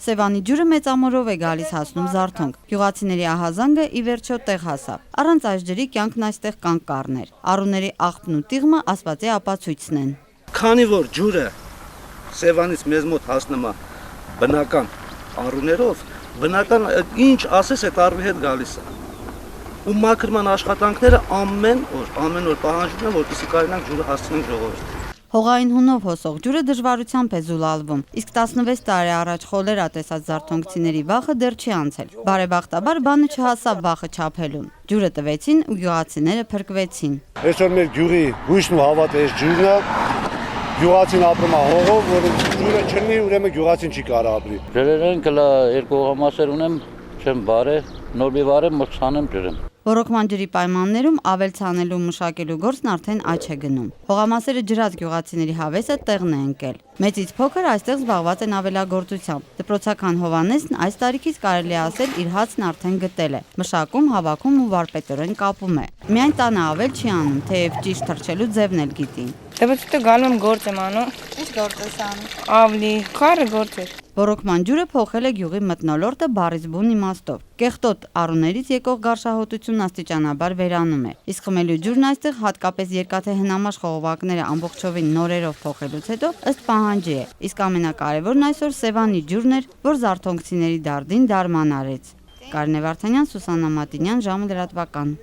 Սևանի ջուրը մեծամորով է գալիս հասնում Զարթոնք։ Գյուղացիների ահազանգը ի վերջո տեղ հասավ։ Առանց այս ջրի կյանքն այստեղ կանգ կառներ։ Առուների աղբն ու տիղմը ասվածի ապացույցն են։ Քանի որ ջուրը Սևանից մեզ մոտ հասնում է բնական առուներով, բնական ինչ ասես այդ առվի հետ գալիս է։ Ու մաքրման աշխատանքները ամեն օր պահանջում են, որպեսզի կարողանանք ջուրը հասցնենք ժողովրդին։ Հողային հունով հոսող ջուրը դժվարությամբ է զուլալվում, իսկ 16 տարի առաջ խոլերա տեսած զարթոնքցիների վախը դեռ չի անցել։ Բարեբախտաբար բանը չհասավ վախը չափելուն։ Ջուրը տվեցին ու գյուղացիները փրկվեցին։ Այսօր մեր գյուղի հույսն ու հավատը այս ջուրն է։ Գյուղացին ապրում է հողով, որ ջուրը չլինի, ուրեմն գյուղացին չի կարող ապրի։ Ջրերեն կլա երկու հողամասեր ունեմ, չեմ բարե, նոր մի բարեմ մխսանեմ ջրեմ։ Ռոռոկման ջրի պայմաններում ավելցանելու ու մշակելու գործն արդեն աճ է գնում։ Հողամասերը ջրած գյուղացիների հավեսը տեղն է ընկել։ Մեծից փոքր այստեղ զբաղված են ավելագործությամբ։ Դպրոցական Հովհաննեսն այս տարիքից կարելի ասել իր հացն արդեն գտել է։ Մշակում, հավաքում ու վարպետորեն կապում է։ Միայն տանը ավել չի անում, թեև ճիշտ թռչելու ձևն էլ գիտի։ Դպրոցը գալու եմ գործ եմ անում։ Ինչ գործ ես անում։ Ավլի, քարը գործ է։ Ռոռոկման ջուրը փոխել է գյուղի մթնոլորտը բառից բուն իմաստով։ Կեղտոտ առուներից եկող գարշահոտությունն աստիճանաբար վերանում է։ Իսկ խմելու ջուրն այստեղ հատկապես երկաթե հնամաշ խողովակները ամբողջովին նորերով փոխելուց հետո ըստ պահանջի է։ Իսկ ամենակարևորն այսօր Սևանի ջուրն էր, որ զարթոնքցիների դարդին դարման արեց։ Կարինե Վարդանյան, Սուսաննա Մատինյան, ժամը լրատվական։